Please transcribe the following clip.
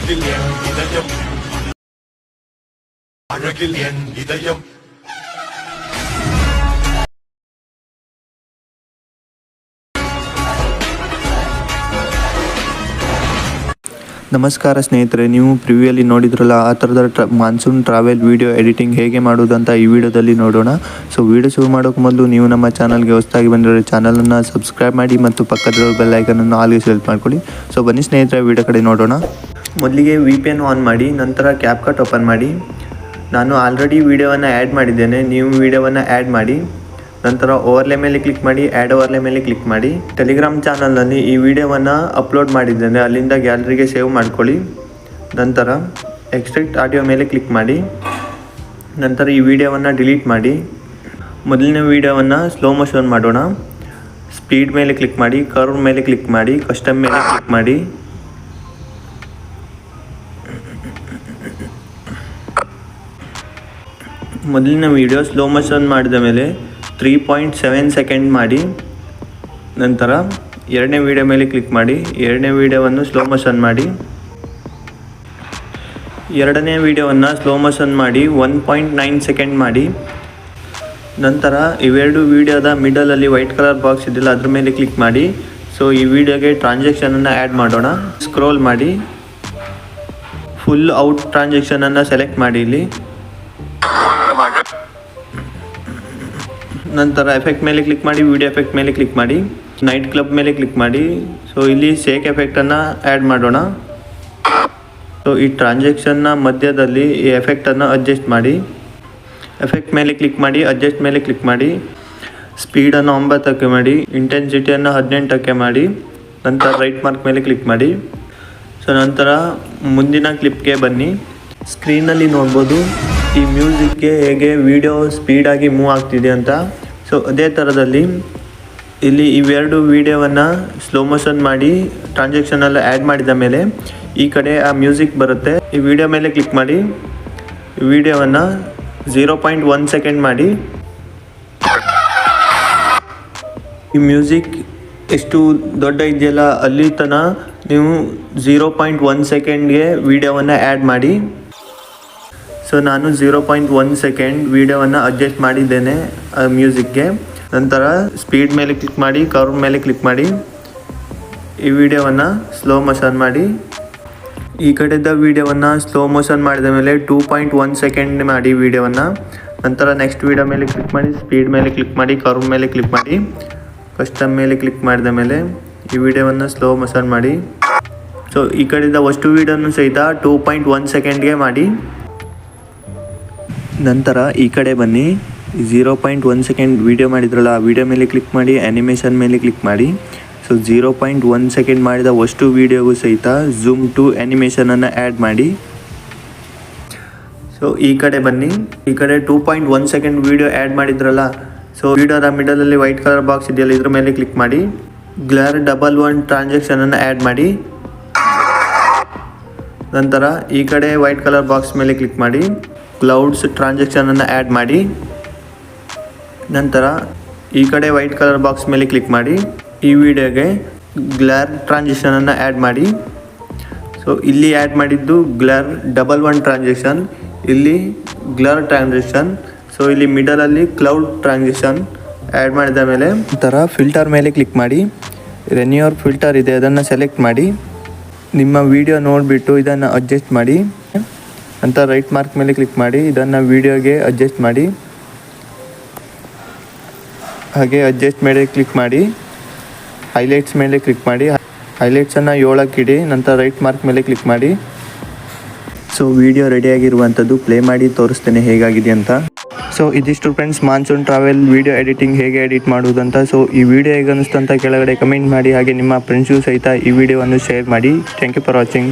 அழகில் என் இதயம் அழகில் என் இதயம் ನಮಸ್ಕಾರ ಸ್ನೇಹಿತರೆ, ನೀವು ಪ್ರಿವ್ಯೂಯಲ್ಲಿ ನೋಡಿದ್ರಲ್ಲ ಆ ಥರದ ಮಾನ್ಸೂನ್ ಟ್ರಾವೆಲ್ ವೀಡಿಯೋ ಎಡಿಟಿಂಗ್ ಹೇಗೆ ಮಾಡೋದಂತ ಈ ವಿಡಿಯೋದಲ್ಲಿ ನೋಡೋಣ. ಸೊ ವಿಡಿಯೋ ಶುರು ಮಾಡೋಕ್ಕೆ ಮೊದಲು ನೀವು ನಮ್ಮ ಚಾನಲ್ಗೆ ಹೊಸದಾಗಿ ಬಂದರೆ ಚಾನಲನ್ನು ಸಬ್ಸ್ಕ್ರೈಬ್ ಮಾಡಿ ಮತ್ತು ಪಕ್ಕದಲ್ಲಿರೋ ಬೆಲ್ ಐಕನನ್ನು ಆಲ್ಗೆ ಸೆಲೆಕ್ಟ್ ಮಾಡ್ಕೊಳ್ಳಿ. ಸೊ ಬನ್ನಿ ಸ್ನೇಹಿತರೆ, ವಿಡಿಯೋ ಕಡೆ ನೋಡೋಣ. ಮೊದಲಿಗೆ VPN ಆನ್ ಮಾಡಿ, ನಂತರ ಕ್ಯಾಪ್ಕಟ್ ಓಪನ್ ಮಾಡಿ. ನಾನು ಆಲ್ರೆಡಿ ವಿಡಿಯೋವನ್ನು ಆ್ಯಡ್ ಮಾಡಿದ್ದೇನೆ, ನೀವು ವಿಡಿಯೋವನ್ನು ಆ್ಯಡ್ ಮಾಡಿ. ನಂತರ ಓವರ್ಲೆ ಮೇಲೆ ಕ್ಲಿಕ್ ಮಾಡಿ, ಆ್ಯಡ್ ಓವರ್ಲೆ ಮೇಲೆ ಕ್ಲಿಕ್ ಮಾಡಿ. ಟೆಲಿಗ್ರಾಮ್ ಚಾನಲ್ನಲ್ಲಿ ಈ ವಿಡಿಯೋವನ್ನು ಅಪ್ಲೋಡ್ ಮಾಡಿದ್ದೇನೆ, ಅಲ್ಲಿಂದ ಗ್ಯಾಲರಿಗೆ ಸೇವ್ ಮಾಡ್ಕೊಳ್ಳಿ. ನಂತರ ಎಕ್ಸ್ಟ್ರಾಕ್ಟ್ ಆಡಿಯೋ ಮೇಲೆ ಕ್ಲಿಕ್ ಮಾಡಿ. ನಂತರ ಈ ವಿಡಿಯೋವನ್ನು ಡಿಲೀಟ್ ಮಾಡಿ. ಮೊದಲನೇ ವಿಡಿಯೋವನ್ನು ಸ್ಲೋ ಮೋಷನ್ ಮಾಡೋಣ. ಸ್ಪೀಡ್ ಮೇಲೆ ಕ್ಲಿಕ್ ಮಾಡಿ, ಕರ್ವ್ ಮೇಲೆ ಕ್ಲಿಕ್ ಮಾಡಿ, ಕಸ್ಟಮ್ ಮೇಲೆ ಕ್ಲಿಕ್ ಮಾಡಿ. ಮೊದಲಿನ ವಿಡಿಯೋ ಸ್ಲೋ ಮೋಷನ್ ಮಾಡಿದ ಮೇಲೆ 3.7 ಸೆಕೆಂಡ್ ಮಾಡಿ. ನಂತರ ಎರಡನೇ ವಿಡಿಯೋ ಮೇಲೆ ಕ್ಲಿಕ್ ಮಾಡಿ, ಎರಡನೇ ವಿಡಿಯೋವನ್ನು ಸ್ಲೋ ಮೋಷನ್ ಮಾಡಿ. ಎರಡನೇ ವಿಡಿಯೋವನ್ನು ಸ್ಲೋ ಮೋಷನ್ ಮಾಡಿ 1.9 ಸೆಕೆಂಡ್ ಮಾಡಿ. ನಂತರ ಇವೆರಡು ವಿಡಿಯೋದ ಮಿಡಲಲ್ಲಿ ವೈಟ್ ಕಲರ್ ಬಾಕ್ಸ್ ಇದೆಯಲ್ಲ ಅದ್ರ ಮೇಲೆ ಕ್ಲಿಕ್ ಮಾಡಿ. ಸೊ ಈ ವಿಡಿಯೋಗೆ ಟ್ರಾನ್ಸಾಕ್ಷನನ್ನು ಆ್ಯಡ್ ಮಾಡೋಣ. ಸ್ಕ್ರೋಲ್ ಮಾಡಿ, ಫುಲ್ ಔಟ್ ಟ್ರಾನ್ಸಾಕ್ಷನನ್ನು ಸೆಲೆಕ್ಟ್ ಮಾಡಿ. ಇಲ್ಲಿ ನಂತರ ಎಫೆಕ್ಟ್ ಮೇಲೆ ಕ್ಲಿಕ್ ಮಾಡಿ, ವಿಡಿಯೋ ಎಫೆಕ್ಟ್ ಮೇಲೆ ಕ್ಲಿಕ್ ಮಾಡಿ, ನೈಟ್ ಕ್ಲಬ್ ಮೇಲೆ ಕ್ಲಿಕ್ ಮಾಡಿ. ಸೊ ಇಲ್ಲಿ ಶೇಕ್ ಎಫೆಕ್ಟನ್ನು ಆ್ಯಡ್ ಮಾಡೋಣ. ಸೊ ಈ ಟ್ರಾನ್ಸಾಕ್ಷನ್ನ ಮಧ್ಯದಲ್ಲಿ ಈ ಎಫೆಕ್ಟನ್ನು ಅಡ್ಜಸ್ಟ್ ಮಾಡಿ. ಎಫೆಕ್ಟ್ ಮೇಲೆ ಕ್ಲಿಕ್ ಮಾಡಿ, ಅಡ್ಜಸ್ಟ್ ಮೇಲೆ ಕ್ಲಿಕ್ ಮಾಡಿ. ಸ್ಪೀಡನ್ನು 9ಕ್ಕೆ ಮಾಡಿ, ಇಂಟೆನ್ಸಿಟಿಯನ್ನು 18ಕ್ಕೆ ಮಾಡಿ. ನಂತರ ರೈಟ್ ಮಾರ್ಕ್ ಮೇಲೆ ಕ್ಲಿಕ್ ಮಾಡಿ. ಸೊ ನಂತರ ಮುಂದಿನ ಕ್ಲಿಪ್ಗೆ ಬನ್ನಿ. ಸ್ಕ್ರೀನಲ್ಲಿ ನೋಡ್ಬೋದು ಈ ಮ್ಯೂಸಿಕ್ಗೆ ಹೇಗೆ ವಿಡಿಯೋ ಸ್ಪೀಡಾಗಿ ಮೂವ್ ಆಗ್ತಿದೆ ಅಂತ. ಸೊ ಅದೇ ಥರದಲ್ಲಿ ಇಲ್ಲಿ ಇವೆರಡು ವಿಡಿಯೋವನ್ನು ಸ್ಲೋ ಮೋಷನ್ ಮಾಡಿ ಟ್ರಾನ್ಸಾಕ್ಷನೆಲ್ಲ ಆ್ಯಡ್ ಮಾಡಿದ ಮೇಲೆ ಈ ಕಡೆ ಆ ಮ್ಯೂಸಿಕ್ ಬರುತ್ತೆ. ಈ ವಿಡಿಯೋ ಮೇಲೆ ಕ್ಲಿಕ್ ಮಾಡಿ, ವಿಡಿಯೋವನ್ನು 0.1 ಸೆಕೆಂಡ್ ಮಾಡಿ. ಈ ಮ್ಯೂಸಿಕ್ ಎಷ್ಟು ದೊಡ್ಡ ಇದೆಯಲ್ಲ ಅಲ್ಲಿ ತನಕ ನೀವು 0.1 ಸೆಕೆಂಡ್ಗೆ ವಿಡಿಯೋವನ್ನು ಆ್ಯಡ್ ಮಾಡಿ. ಸೊ ನಾನು 0.1 ಸೆಕೆಂಡ್ ವಿಡಿಯೋವನ್ನು ಅಡ್ಜಸ್ಟ್ ಮಾಡಿದ್ದೇನೆ ಮ್ಯೂಸಿಕ್ಗೆ. ನಂತರ ಸ್ಪೀಡ್ ಮೇಲೆ ಕ್ಲಿಕ್ ಮಾಡಿ, ಕರ್ವ್ ಮೇಲೆ ಕ್ಲಿಕ್ ಮಾಡಿ. ಈ ವಿಡಿಯೋವನ್ನು ಸ್ಲೋ ಮೋಷನ್ ಮಾಡಿ. ಈ ಕಡೆದ ವಿಡಿಯೋವನ್ನು ಸ್ಲೋ ಮೋಷನ್ ಮಾಡಿದ ಮೇಲೆ 2.1 ಸೆಕೆಂಡ್ ಮಾಡಿ ವಿಡಿಯೋವನ್ನು. ನಂತರ ನೆಕ್ಸ್ಟ್ ವಿಡಿಯೋ ಮೇಲೆ ಕ್ಲಿಕ್ ಮಾಡಿ, ಸ್ಪೀಡ್ ಮೇಲೆ ಕ್ಲಿಕ್ ಮಾಡಿ, ಕರ್ವ್ ಮೇಲೆ ಕ್ಲಿಕ್ ಮಾಡಿ, ಕಸ್ಟಮ್ ಮೇಲೆ ಕ್ಲಿಕ್ ಮಾಡಿದ ಮೇಲೆ ಈ ವಿಡಿಯೋವನ್ನು ಸ್ಲೋ ಮೋಷನ್ ಮಾಡಿ. ಸೊ ಈ ಕಡೆದ ಅಷ್ಟು ವಿಡಿಯೋನು ಸಹಿತ 2.1 ಸೆಕೆಂಡ್ಗೆ ಮಾಡಿ. ನಂತರ ಈ ಕಡೆ ಬನ್ನಿ, 0.1 ಸೆಕೆಂಡ್ ವಿಡಿಯೋ ಮಾಡಿದ್ರಲ್ಲ ಆ ವಿಡಿಯೋ ಮೇಲೆ ಕ್ಲಿಕ್ ಮಾಡಿ, ಆ್ಯನಿಮೇಷನ್ ಮೇಲೆ ಕ್ಲಿಕ್ ಮಾಡಿ. ಸೊ 0.1 ಸೆಕೆಂಡ್ ಮಾಡಿದ ಅಷ್ಟು ವಿಡಿಯೋಗೂ ಸಹಿತ ಝೂಮ್ ಟು ಆ್ಯನಿಮೇಷನನ್ನು ಆ್ಯಡ್ ಮಾಡಿ. ಸೊ ಈ ಕಡೆ ಬನ್ನಿ, ಈ ಕಡೆ 2.1 ಸೆಕೆಂಡ್ ವಿಡಿಯೋ ಆ್ಯಡ್ ಮಾಡಿದ್ರಲ್ಲ, ಸೊ ವಿಡಿಯೋದ ಮಿಡಲಲ್ಲಿ ವೈಟ್ ಕಲರ್ ಬಾಕ್ಸ್ ಇದೆಯಲ್ಲ ಇದ್ರ ಮೇಲೆ ಕ್ಲಿಕ್ ಮಾಡಿ. ಗ್ಲರ್ 1 ಟ್ರಾನ್ಸಾಕ್ಷನನ್ನು ಆ್ಯಡ್ ಮಾಡಿ. ನಂತರ ಈ ಕಡೆ ವೈಟ್ ಕಲರ್ ಬಾಕ್ಸ್ ಮೇಲೆ ಕ್ಲಿಕ್ ಮಾಡಿ, ಕ್ಲೌಡ್ಸ್ ಟ್ರಾನ್ಸಾಕ್ಷನನ್ನು ಆ್ಯಡ್ ಮಾಡಿ. ನಂತರ ಈ ಕಡೆ ವೈಟ್ ಕಲರ್ ಬಾಕ್ಸ್ ಮೇಲೆ ಕ್ಲಿಕ್ ಮಾಡಿ, ಈ ವಿಡಿಯೋಗೆ ಗ್ಲರ್ ಟ್ರಾನ್ಸಾಕ್ಷನನ್ನು ಆ್ಯಡ್ ಮಾಡಿ. ಸೊ ಇಲ್ಲಿ ಆ್ಯಡ್ ಮಾಡಿದ್ದು ಗ್ಲರ್ 1 ಟ್ರಾನ್ಸಾಕ್ಷನ್, ಇಲ್ಲಿ ಗ್ಲರ್ ಟ್ರಾನ್ಸಾಕ್ಷನ್. ಸೊ ಇಲ್ಲಿ ಮಿಡಲಲ್ಲಿ ಕ್ಲೌಡ್ ಟ್ರಾನ್ಸಾಕ್ಷನ್ ಆ್ಯಡ್ ಮಾಡಿದ ಮೇಲೆ ನಂತರ ಫಿಲ್ಟರ್ ಮೇಲೆ ಕ್ಲಿಕ್ ಮಾಡಿ. ರೆನ್ಯೂರ್ ಫಿಲ್ಟರ್ ಇದೆ, ಅದನ್ನು ಸೆಲೆಕ್ಟ್ ಮಾಡಿ. ನಿಮ್ಮ ವಿಡಿಯೋ ನೋಡಿಬಿಟ್ಟು ಇದನ್ನು ಅಡ್ಜಸ್ಟ್ ಮಾಡಿ. ನಂತರ ರೈಟ್ ಮಾರ್ಕ್ ಮೇಲೆ ಕ್ಲಿಕ್ ಮಾಡಿ, ಇದನ್ನು ವಿಡಿಯೋಗೆ ಅಡ್ಜಸ್ಟ್ ಮಾಡಿ. ಹಾಗೆ ಅಡ್ಜಸ್ಟ್ ಮೇಲೆ ಕ್ಲಿಕ್ ಮಾಡಿ, ಹೈಲೈಟ್ಸ್ ಮೇಲೆ ಕ್ಲಿಕ್ ಮಾಡಿ. ಹೈಲೈಟ್ಸನ್ನು 7ಕ್ಕೆ ಇಡಿ. ನಂತರ ರೈಟ್ ಮಾರ್ಕ್ ಮೇಲೆ ಕ್ಲಿಕ್ ಮಾಡಿ. ಸೊ ವಿಡಿಯೋ ರೆಡಿಯಾಗಿರುವಂಥದ್ದು ಪ್ಲೇ ಮಾಡಿ ತೋರಿಸ್ತೇನೆ ಹೇಗಾಗಿದೆ ಅಂತ. ಸೊ ಇದಿಷ್ಟು friends monsoon travel video editing ಹೇಗೆ ಎಡಿಟ್ ಮಾಡುವುದಂತ. ಸೊ ಈ ವಿಡಿಯೋ ಹೇಗೆ ಅನ್ನಿಸ್ತಂತ ಕೆಳಗಡೆ ಕಮೆಂಟ್ ಮಾಡಿ. ಹಾಗೆ ನಿಮ್ಮ ಫ್ರೆಂಡ್ಸ್ಗೂ ಸಹಿತ ಈ ವಿಡಿಯೋವನ್ನು ಶೇರ್ ಮಾಡಿ. Thank you for watching.